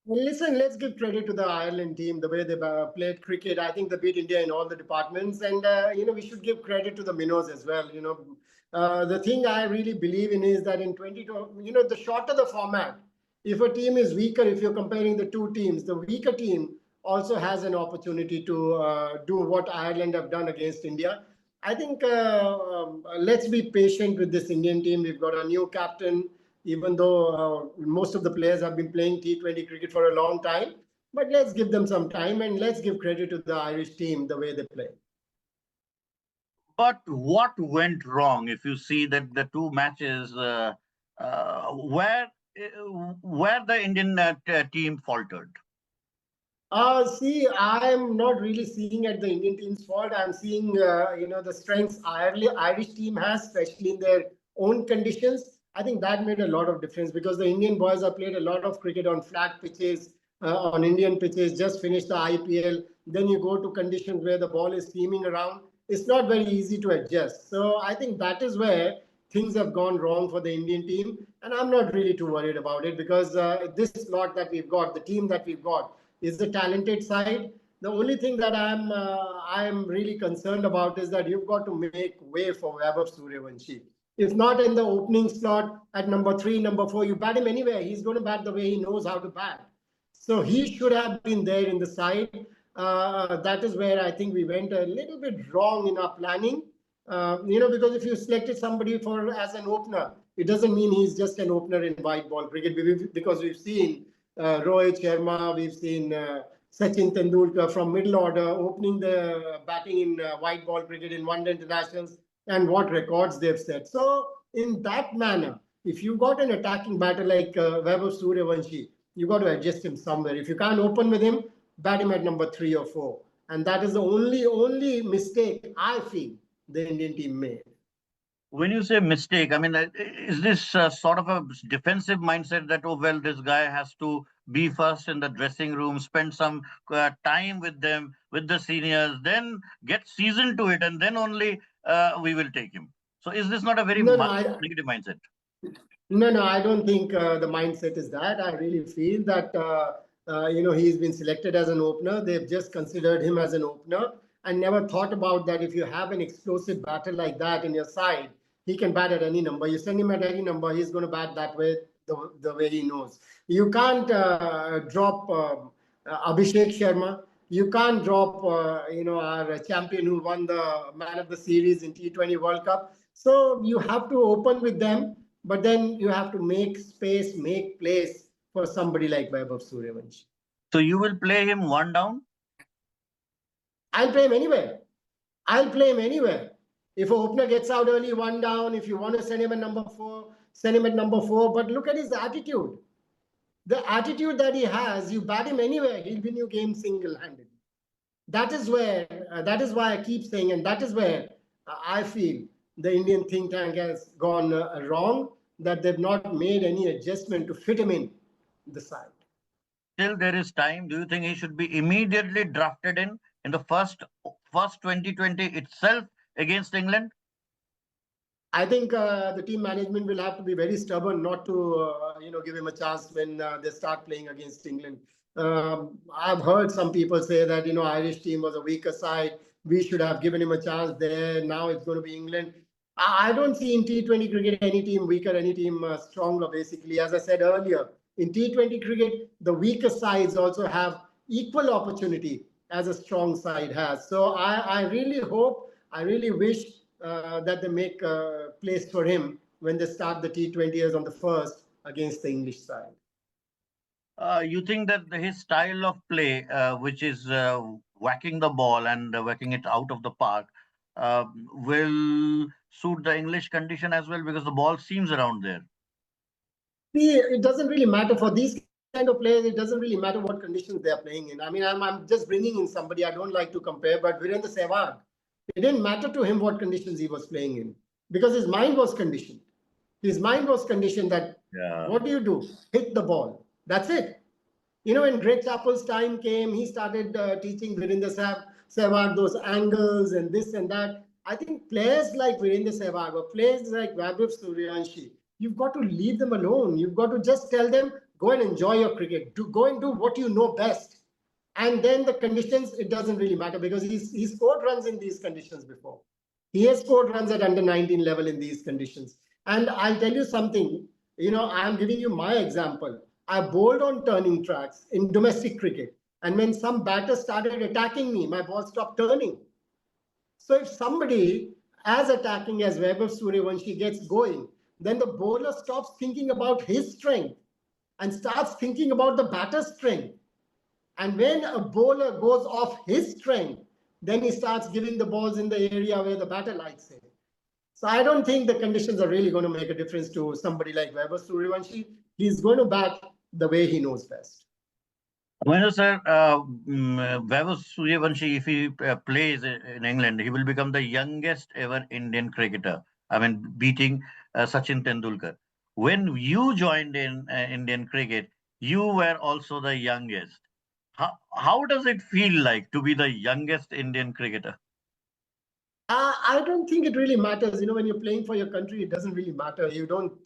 Well, listen, let's give credit to the Ireland team, the way they played cricket. I think they beat India in all the departments. And, we should give credit to the minnows as well. The thing I really believe in is that in 22, the shorter the format, if a team is weaker, if you're comparing the two teams, the weaker team also has an opportunity to do what Ireland have done against India. I think let's be patient with this Indian team. We've got a new captain, even though most of the players have been playing T20 cricket for a long time. But let's give them some time and let's give credit to the Irish team, the way they play. But what went wrong? If you see that the two matches, where the Indian team faltered? See, I'm not really seeing at the Indian team's fault. I'm seeing, the strengths Irish team has, especially in their own conditions. I think that made a lot of difference because the Indian boys have played a lot of cricket on flat pitches, on Indian pitches, just finished the IPL. Then you go to conditions where the ball is seaming around. It's not very easy to adjust. So I think that is where things have gone wrong for the Indian team. And I'm not really too worried about it because this lot that we've got, the team that we've got, is the talented side. The only thing that I'm really concerned about is that you've got to make way for Vaibhav Sooryavanshi. If not in the opening slot at number 3, number 4, you bat him anywhere. He's going to bat the way he knows how to bat. So he should have been there in the side. That is where I think we went a little bit wrong in our planning. Because if you selected somebody as an opener, it doesn't mean he's just an opener in white ball cricket because we've seen Rohit Sharma, we've seen Sachin Tendulkar from middle order opening the batting in white ball cricket in one-day internationals and what records they've set. So in that manner, if you got an attacking batter like Vaibhav Sooryavanshi, you got to adjust him somewhere. If you can't open with him, bat him at number 3 or 4. And that is the only mistake I feel the Indian team made. When you say mistake, I mean, is this sort of a defensive mindset that, oh, well, this guy has to be first in the dressing room, spend some time with them, with the seniors, then get seasoned to it, and then only we will take him. So is this not a very negative mindset? No, I don't think the mindset is that. I really feel that, he's been selected as an opener. They've just considered him as an opener and never thought about that if you have an explosive batter like that in your side, he can bat at any number. You send him at any number, he's going to bat that way, the way he knows. You can't drop Abhishek Sharma. You can't drop, our champion who won the Man of the Series in T20 World Cup. So you have to open with them, but then you have to make space, make place for somebody like Vaibhav Sooryavanshi. So you will play him one down? I'll play him anywhere. If an opener gets out early, one down, if you want to send him at number 4, send him at number 4. But look at his attitude. The attitude that he has, you bat him anywhere, he'll win your game single-handed. That is why I keep saying, and that is where I feel the Indian think tank has gone wrong, that they've not made any adjustment to fit him in the side. Still there is time. Do you think he should be immediately drafted in the first 2020 itself against England? I think the team management will have to be very stubborn not to, give him a chance when they start playing against England. I've heard some people say that, Irish team was a weaker side. We should have given him a chance there. Now it's going to be England. I don't see in T20 cricket any team weaker, any team stronger, basically. As I said earlier, in T20 cricket, the weaker sides also have equal opportunity as a strong side has. So I really hope, I really wish that they make a place for him when they start the T20s on the first against the English side. You think that his style of play, which is whacking the ball and whacking it out of the park, will suit the English condition as well, because the ball seems around there? See, it doesn't really matter for these kind of players. It doesn't really matter what conditions they are playing in. I mean, I'm just bringing in somebody I don't like to compare, but Virendra Sehwag, it didn't matter to him what conditions he was playing in because his mind was conditioned. His mind was conditioned that what do? Hit the ball. That's it. When Greg Chappell's time came, he started teaching Virendra Sehwag those angles and this and that. I think players like Virendra Sehwag or players like Vaibhav Sooryavanshi, you've got to leave them alone. You've got to just tell them, Go and enjoy your cricket. Go and do what you know best. And then the conditions, it doesn't really matter because he's scored runs in these conditions before. He has scored runs at under 19 level in these conditions. And I'll tell you something, I'm giving you my example. I bowled on turning tracks in domestic cricket. And when some batter started attacking me, my ball stopped turning. So if somebody as attacking as Vaibhav Sooryavanshi gets going, then the bowler stops thinking about his strength and starts thinking about the batter's strength. And when a bowler goes off his strength, then he starts giving the balls in the area where the batter likes it. So I don't think the conditions are really going to make a difference to somebody like Vaibhav Sooryavanshi. He's going to bat the way he knows best. Well, sir, Vaibhav Sooryavanshi, if he plays in England, he will become the youngest ever Indian cricketer. I mean, beating Sachin Tendulkar. When you joined in Indian cricket, you were also the youngest. How does it feel like to be the youngest Indian cricketer? I don't think it really matters. When you're playing for your country, it doesn't really matter. You don't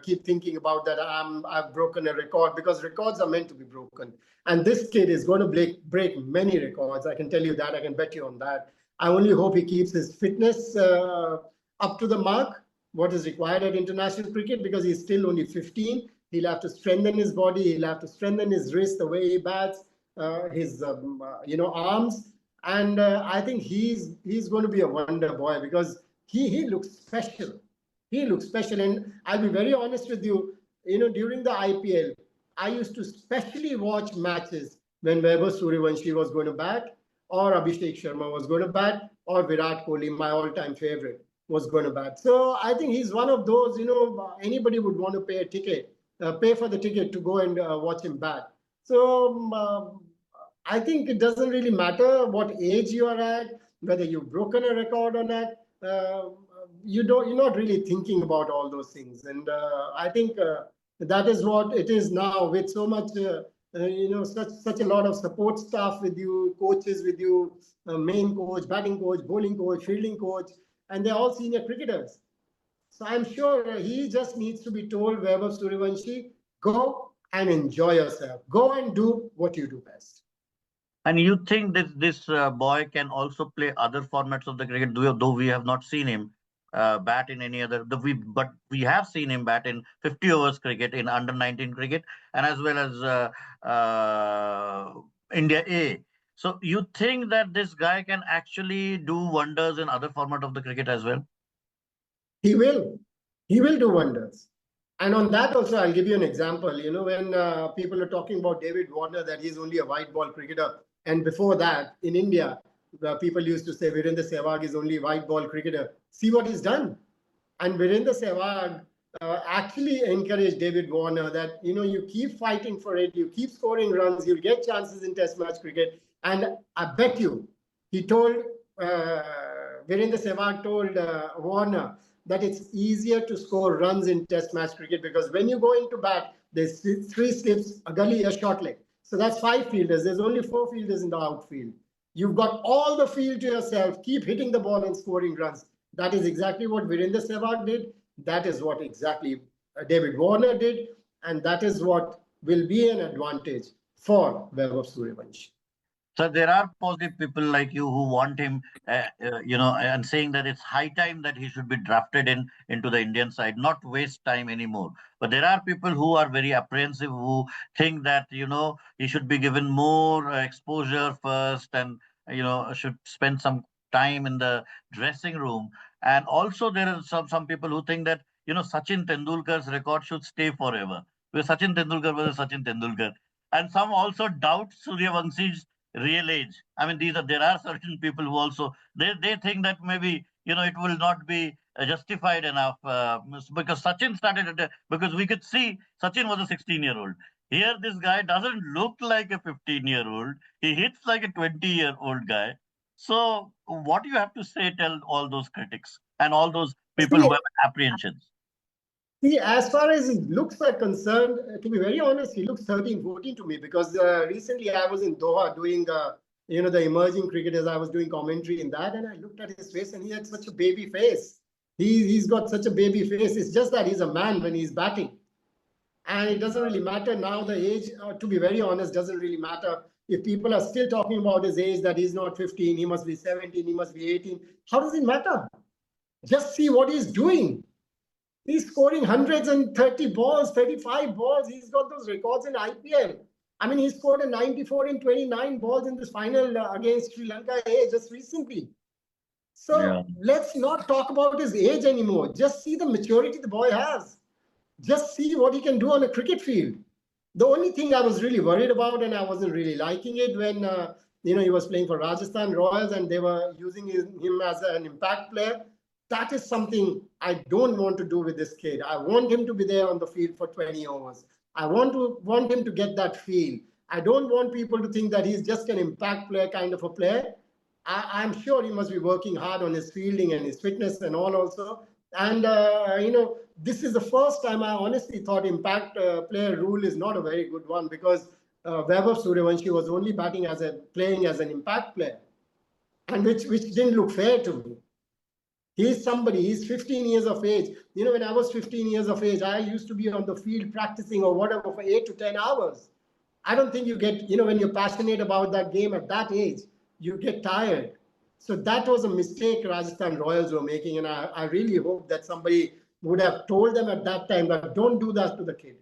keep thinking about that. I've broken a record because records are meant to be broken. And this kid is going to break many records. I can tell you that. I can bet you on that. I only hope he keeps his fitness up to the mark, what is required at international cricket, because he's still only 15. He'll have to strengthen his body. He'll have to strengthen his wrist, the way he bats, his arms. And I think he's going to be a wonder boy because he looks special. He looks special. And I'll be very honest with you, during the IPL, I used to specially watch matches when Vaibhav Sooryavanshi was going to bat, or Abhishek Sharma was going to bat, or Virat Kohli, my all-time favorite, was going to bat. So I think he's one of those, anybody would want to pay for the ticket to go and watch him bat. So I think it doesn't really matter what age you are at, whether you've broken a record or not. You're not really thinking about all those things. And I think that is what it is now with so much, such a lot of support staff with you, coaches with you, main coach, batting coach, bowling coach, fielding coach, and they're all senior cricketers. So I'm sure he just needs to be told, Vaibhav Sooryavanshi, go and enjoy yourself. Go and do what you do best. And you think that this boy can also play other formats of the cricket, though we have not seen him bat in any other. But we have seen him bat in 50 overs cricket, in under 19 cricket, and as well as India A. So you think that this guy can actually do wonders in other format of the cricket as well? He will. He will do wonders. And on that also, I'll give you an example. When people are talking about David Warner, that he's only a white ball cricketer. And before that, in India, people used to say Virendra Sehwag is only white ball cricketer. See what he's done. And Virendra Sehwag actually encouraged David Warner that, you keep fighting for it, you keep scoring runs, you'll get chances in test match cricket. And I bet you, Virendra Sehwag told Warner that it's easier to score runs in test match cricket because when you go into bat, there's 3 slips, a gully, a short leg. So that's 5 fielders. There's only 4 fielders in the outfield. You've got all the field to yourself. Keep hitting the ball and scoring runs. That is exactly what Virendra Sehwag did. That is what exactly David Warner did. And that is what will be an advantage for Vaibhav Sooryavanshi. So there are positive people like you who want him, and saying that it's high time that he should be drafted into the Indian side, not waste time anymore. But there are people who are very apprehensive, who think that, he should be given more exposure first and, should spend some time in the dressing room. And also there are some people who think that, Sachin Tendulkar's record should stay forever. Because Sachin Tendulkar was a Sachin Tendulkar. And some also doubt Sooryavanshi's real age. I mean, there are certain people who also they think that maybe it will not be justified enough because Sachin started because we could see Sachin was a 16-year-old. Here, this guy doesn't look like a 15-year-old. He hits like a 20-year-old guy. So, what do you have to say? Tell all those critics and all those people who have apprehensions. See, as far as his looks are concerned, to be very honest, he looks 13, 14 to me because recently I was in Doha doing, the emerging cricketers. I was doing commentary in that and I looked at his face and he had such a baby face. He's got such a baby face. It's just that he's a man when he's batting. And it doesn't really matter now, the age, to be very honest, doesn't really matter. If people are still talking about his age, that he's not 15, he must be 17, he must be 18. How does it matter? Just see what he's doing. He's scoring 130 balls, 35 balls. He's got those records in IPL. I mean, he scored a 94 in 29 balls in this final against Sri Lanka just recently. So let's not talk about his age anymore. Just see the maturity the boy has. Just see what he can do on a cricket field. The only thing I was really worried about, and I wasn't really liking it when he was playing for Rajasthan Royals and they were using him as an impact player. That is something I don't want to do with this kid. I want him to be there on the field for 20 overs. I want him to get that feel. I don't want people to think that he's just an impact player kind of a player. I'm sure he must be working hard on his fielding and his fitness and all also. And, this is the first time I honestly thought impact player rule is not a very good one, because Vaibhav Sooryavanshi was only playing as an impact player, and which didn't look fair to me. He's 15 years of age. When I was 15 years of age, I used to be on the field practicing or whatever for 8 to 10 hours. I don't think you get, when you're passionate about that game at that age, you get tired. So that was a mistake Rajasthan Royals were making. And I really hope that somebody would have told them at that time that don't do that to the kid.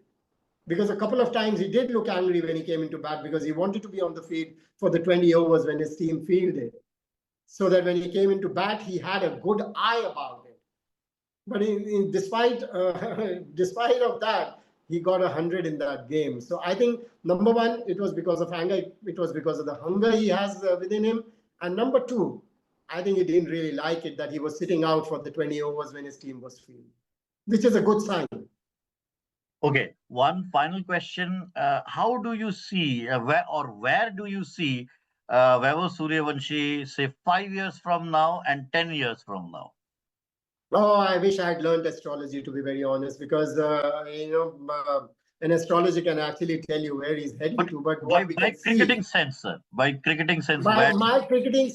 Because a couple of times he did look angry when he came into bat, because he wanted to be on the field for the 20 overs when his team fielded. So that when he came into bat, he had a good eye about it. But despite of that, he got 100 in that game. So I think, number one, it was because of anger. It was because of the hunger he has within him. And number two, I think he didn't really like it that he was sitting out for the 20 overs when his team was fielding, which is a good sign. Okay, one final question. How do you see, where do you see Vaibhav Sooryavanshi, say 5 years from now and 10 years from now? Oh, I wish I had learned astrology, to be very honest, because an astrologer can actually tell you where he's heading to. But what we can cricketing sense, sir. By cricketing sense, my cricketing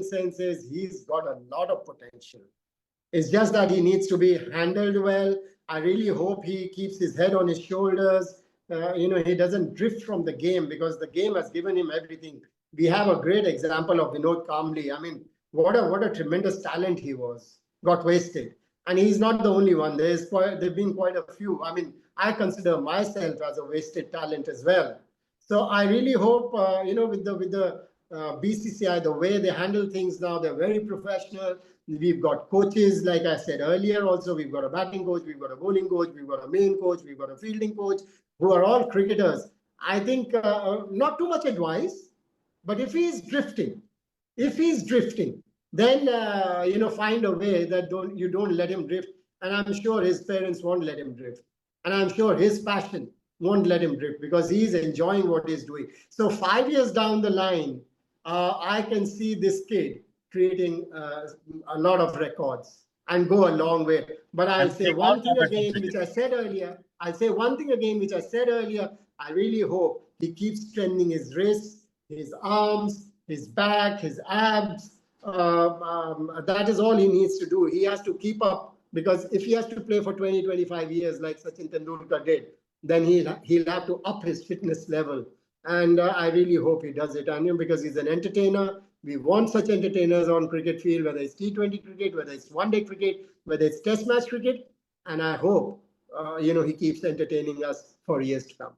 sense says he's got a lot of potential. It's just that he needs to be handled well. I really hope he keeps his head on his shoulders. He doesn't drift from the game, because the game has given him everything. We have a great example of Vinod Kambli. I mean, what a tremendous talent he was. Got wasted. And he's not the only one. There've been quite a few. I mean, I consider myself as a wasted talent as well. So I really hope, with the BCCI, the way they handle things now, they're very professional. We've got coaches, like I said earlier, also we've got a batting coach, we've got a bowling coach, we've got a main coach, we've got a fielding coach, who are all cricketers. I think not too much advice, but if he's drifting, then find a way that you don't let him drift. And I'm sure his parents won't let him drift. And I'm sure his passion won't let him drift, because he's enjoying what he's doing. So 5 years down the line, I can see this kid creating a lot of records and go a long way. But I'll say one thing again, which I said earlier. I really hope he keeps strengthening his wrists, his arms, his back, his abs. That is all he needs to do. He has to keep up, because if he has to play for 20, 25 years like Sachin Tendulkar did, then he'll have to up his fitness level. And I really hope he does it, because he's an entertainer. We want such entertainers on cricket field, whether it's T20 cricket, whether it's one-day cricket, whether it's test match cricket. And I hope, he keeps entertaining us for years to come.